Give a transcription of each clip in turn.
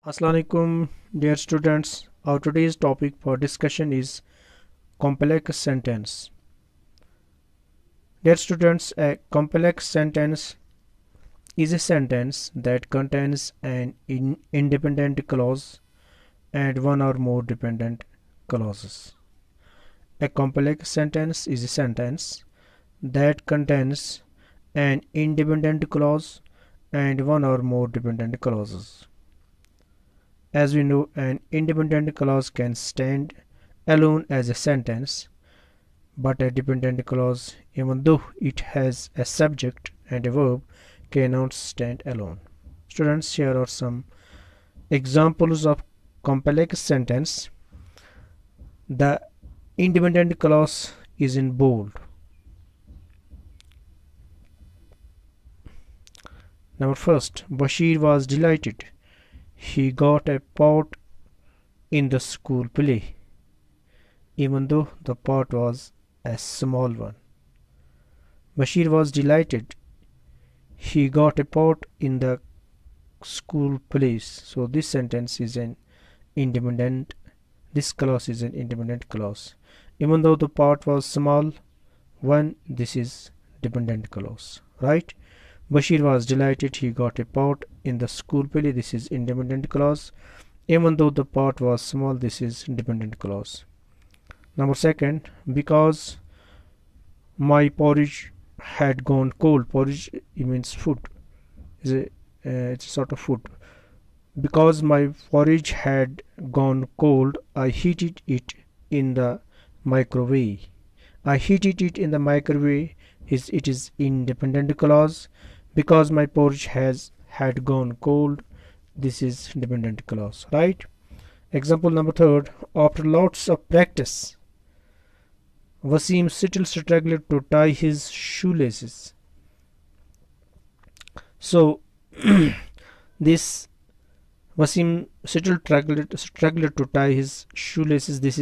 Assalamualaikum, dear students. Our today's topic for discussion is complex sentence. Dear students, a complex sentence is a sentence that contains an independent clause and one or more dependent clauses. A complex sentence is a sentence that contains an independent clause and one or more dependent clauses. As we know, an independent clause can stand alone as a sentence, but a dependent clause, even though it has a subject and a verb, cannot stand alone. Students, here are some examples of complex sentence. The independent clause is in bold. Number first, Bashir was delighted. He got a part in the school play, even though the part was a small one. Bashir was delighted. He got a part in the school plays. So this sentence is an independent. This clause is an independent clause. Even though the part was small one, this is dependent clause, right? Bashir was delighted. He got a part in the school play. This is independent clause. Even though the part was small, this is dependent clause. Number second, because my porridge had gone cold. Porridge means food. It's a sort of food. Because my porridge had gone cold, I heated it in the microwave. I heated it in the microwave. It is independent clause. Because my porridge had gone cold, this is dependent clause, right? Example number third, after lots of practice, Wasim still struggled to tie his shoelaces. So this Wasim still struggled to tie his shoelaces. This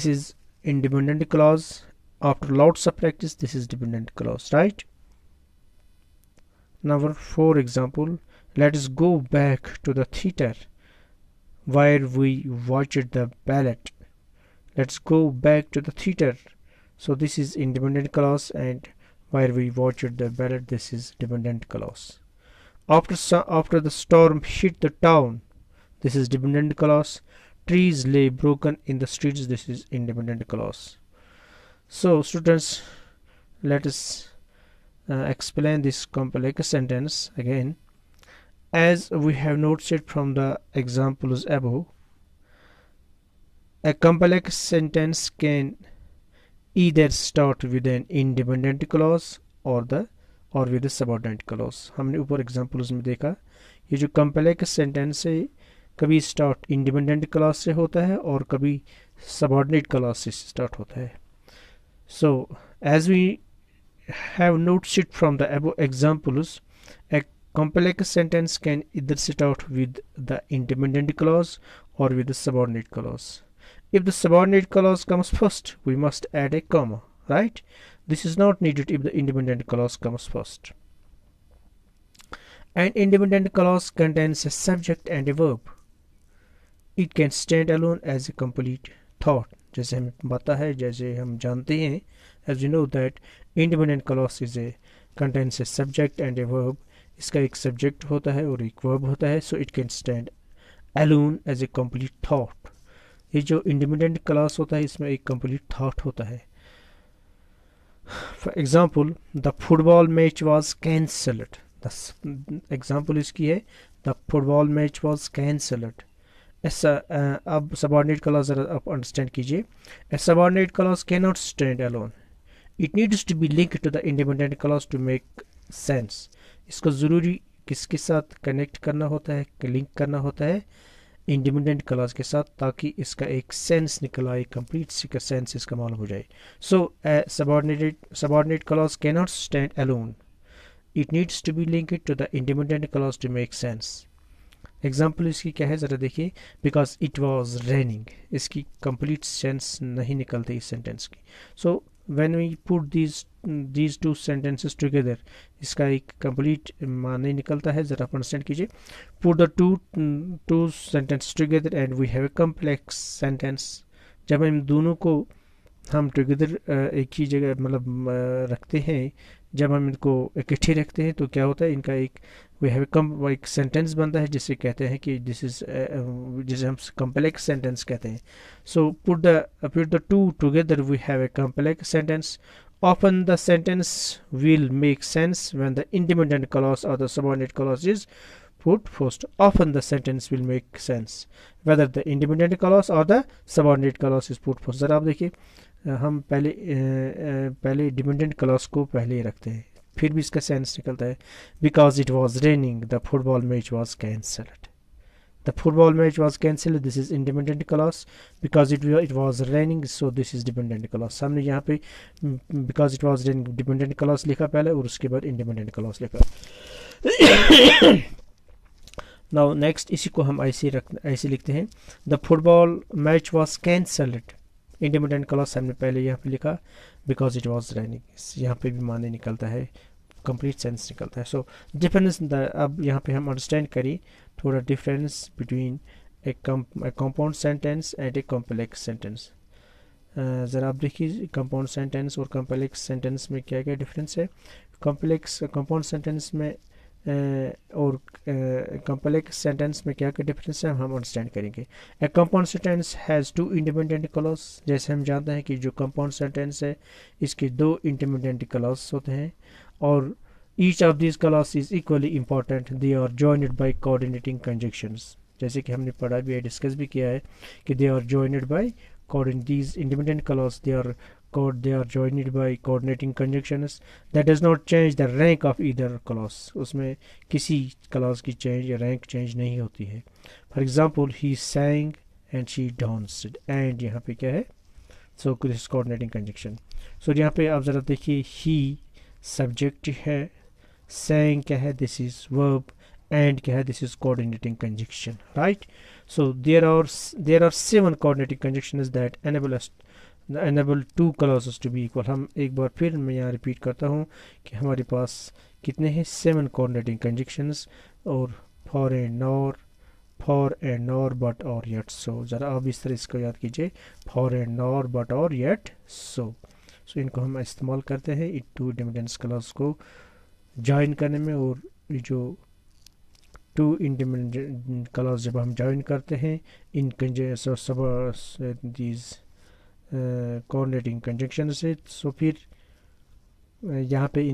is independent clause. After lots of practice, this is dependent clause, right? Number 4 example, let us go back to the theater where we watched the ballet. Let's go back to the theater. So this is independent clause, and where we watched the ballet, this is dependent clause. After the storm hit the town, this is dependent clause. Trees lay broken in the streets, this is independent clause. So students, let us explain this complex sentence again. As we have noted from the examples above, a complex sentence can either start with an independent clause or with a subordinate clause. हमने ऊपर examples में देखा ये जो complex sentence है कभी start independent clause से होता है और कभी subordinate clause से start होता है. So as we have noted from the above examples, a complex sentence can either start with the independent clause or with the subordinate clause. If the subordinate clause comes first, we must add a comma, right? This is not needed if the independent clause comes first. An independent clause contains a subject and a verb. It can stand alone as a complete thought. जैसे हमें पता है, जैसे हम जानते हैं, as you know that independent clause contains a subject and a verb. इसका एक subject होता है और एक verb होता है, so it can stand alone as a complete thought. ये जो independent clause होता है इसमें एक complete thought होता है. For example, the football match was cancelled. The example इसकी है, the football match was cancelled. ऐसा अब subordinate clause जरा आप understand कीजिए. A subordinate clause cannot stand alone. It needs to be linked to the independent clause to make sense. इसको ज़रूरी किसके साथ कनेक्ट करना होता है, लिंक करना होता है इंडिपेंडेंट क्लॉज के साथ, ताकि इसका एक सेंस निकल आए, कंप्लीट सेंस इसका मालूम हो जाए. सो subordinate clause cannot stand alone. It needs to be linked to the independent clause to make sense. Example इसकी क्या है ज़रा देखिए. बिकॉज इट वॉज रेनिंग, इसकी कंप्लीट सेंस नहीं निकलती इस सेंटेंस की. सो when we put these two sentences together, इसका एक complete माने निकलता है, ज़रा आप अंडरस्टैंड कीजिए. Put the two sentences together and we have a complex sentence. जब हम दोनों को हम टुगेदर एक ही जगह मतलब रखते हैं, जब हम इनको इकट्ठे रखते हैं तो क्या होता है, इनका एक वी हैव एक सेंटेंस बनता है जिसे कहते हैं कि दिस इज जिसे हम कॉम्प्लेक्स सेंटेंस कहते हैं. So put the two together we have a complex sentence. Often the sentence will make sense when the independent clause or the subordinate clause is put first. Often the sentence will make sense whether the independent clause or the subordinate clause is put first. ज़रा आप देखिए, हम पहले dependent clause को पहले ही रखते हैं, फिर भी इसका सेंस निकलता है. Because it was raining the football match was cancelled. The football match was cancelled. This is independent clause. Because it was raining, so this is dependent clause. हमने यहाँ पे because it was raining dependent clause लिखा पहले और उसके बाद independent clause लिखा. Now next इसी को हम ऐसे लिखते हैं. The football match was cancelled. Independent clause हमने पहले यहाँ पे लिखा because it was raining. यहाँ पे भी माने निकलता है, कंप्लीट सेंस निकलता है. सो डिफरेंस अब यहाँ पे हम अंडरस्टैंड करें थोड़ा difference between A compound sentence and A complex sentence. ज़रा आप देखिए कंपाउंड सेंटेंस और कॉम्प्लेक्स सेंटेंस में क्या क्या डिफरेंस है. कंपाउंड सेंटेंस में और कॉम्प्लेक्स सेंटेंस में क्या क्या डिफरेंस है हम अंडरस्टैंड करेंगे. A compound sentence has two independent clause. जैसे हम जानते हैं कि जो कंपाउंड सेंटेंस है इसके दो इंडिपेंडेंट क्लॉज होते हैं और each of these clauses is equally important. They are joined by coordinating conjunctions. जैसे कि हमने पढ़ा भी है, डिस्कस भी किया है कि they are joined by these independent clauses. They are joined by coordinating conjunctions. That does not change the rank of either clause. उसमें किसी clause की change या rank change नहीं होती है. For example, he sang and she danced. And यहाँ पे क्या है? So this is coordinating conjunction. So यहाँ पे आप ज़रा देखिए, he सब्जेक्ट है, sang क्या है, दिस इज वर्ब, एंड क्या है, this is coordinating conjunction. Right. So there are 7 coordinating conjunctions that enable two clauses to be equal. हम एक बार फिर मैं यहाँ रिपीट करता हूँ कि हमारे पास कितने हैं, 7 कोऑर्डिनेटिंग कंजक्शंस. और फॉर एंड नॉर बट और येट सो. ज़रा आप इस तरह इसको याद कीजिए, फॉर एंड नॉर बट और येट सो. सो इनको हम इस्तेमाल करते हैं इन टू इंडिपेंडेंस क्लॉज को ज्वाइन करने में. और जो टू इंडिपेंडेंट क्लॉज जब हम ज्वाइन करते हैं इन दीज कोऑर्डिनेटिंग कंजंक्शन से, सो फिर यहाँ पे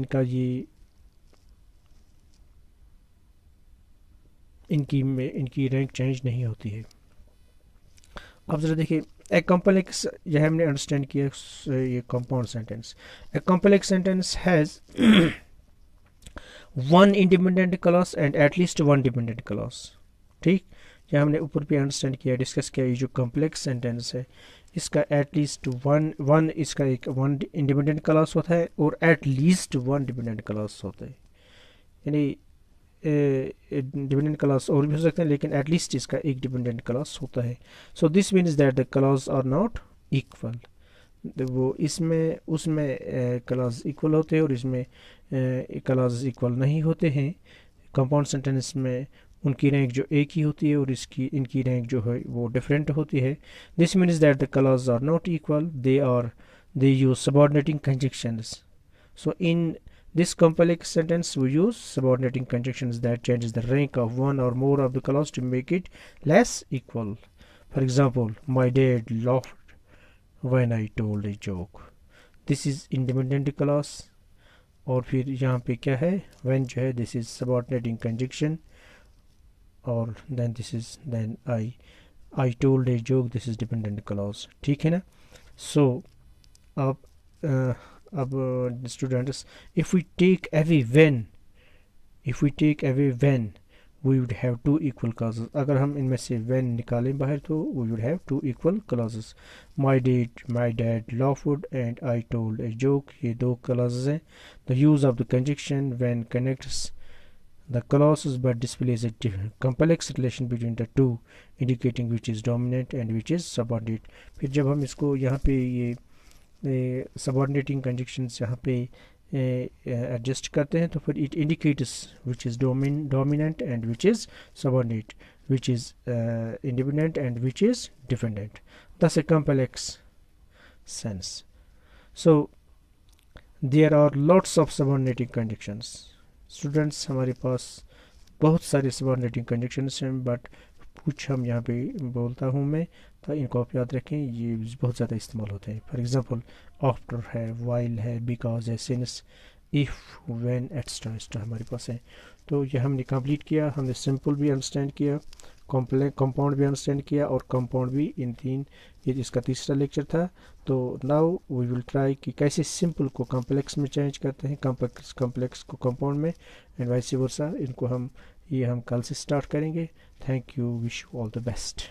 इनकी रैंक चेंज नहीं होती है. अब ज़रा देखिए, ए कॉम्प्लेक्स, यह हमने अंडरस्टैंड किया ये compound sentence. A complex sentence has one independent clause and at least one dependent clause. ठीक, यह हमने ऊपर भी अंडरस्टैंड किया, डिस्कस किया. ये जो कॉम्प्लेक्स सेंटेंस है इसका एटलीस्ट वन इसका एक वन इंडिपेंडेंट क्लॉज होता है और एटलीस्ट वन डिपेंडेंट क्लॉज होता है. यानी डिपेंडेंट क्लॉज और भी हो सकते हैं लेकिन एटलीस्ट इसका एक डिपेंडेंट क्लॉज होता है. So this means that the clause are not equal. वो इसमें उसमें क्लॉज इक्वल होते हैं और इसमें क्लॉज इक्वल नहीं होते हैं. कंपाउंड सेंटेंस में उनकी रैंक जो एक ही होती है और इनकी रैंक जो है वो डिफरेंट होती है. This means that the clause are not equal. They use subordinating conjunctions. So in this complex sentence we use subordinating conjunctions that changes the rank of one or more of the clause to make it less equal. For example, my dad laughed when I told a joke. This is independent clause. और फिर यहाँ पे क्या है, when जो है this is subordinating conjunction और then I told a joke, this is dependent clause. ठीक है ना. So अब students, if we take away when we would have two equal clauses. अगर हम इनमें से when निकालें बाहर तो we would have two equal clauses. My dad laughed and I told a joke. ये दो clauses हैं. The use of the conjunction when connects the clauses but displays a complex relation between the two, indicating which is dominant and which is subordinate. फिर जब हम इसको यहाँ पे ये सबऑर्डिनेटिंग कंजक्शंस यहाँ पे एडजस्ट करते हैं, तो फिर it indicates which is dominant and which is subordinate, which is independent and which is dependent, thus a complex sense. So there are lots of subordinating conjunctions. Students, हमारे पास बहुत सारे subordinating conjunctions हैं, but कुछ हम यहाँ पे बोलता हूँ मैं, तो इनको आप याद रखें, ये बहुत ज़्यादा इस्तेमाल होते हैं. फॉर एग्जांपल आफ्टर है, वाइल है, बिकॉज है, सिंस, इफ़, व्हेन, एक्स्ट्रा हमारे पास है. तो ये हमने कंप्लीट किया, हमने सिंपल भी अंडरस्टैंड किया, कंपाउंड भी अंडरस्टैंड किया, और कंपाउंड भी. इन तीन, ये इसका तीसरा लेक्चर था. तो नाउ वी विल ट्राई कि कैसे सिंपल को कॉम्प्लेक्स में चेंज करते हैं, कॉम्प्लेक्स को कंपाउंड में, एंड वाइस वर्सा. इनको हम कल से स्टार्ट करेंगे. Thank you, wish you all the best.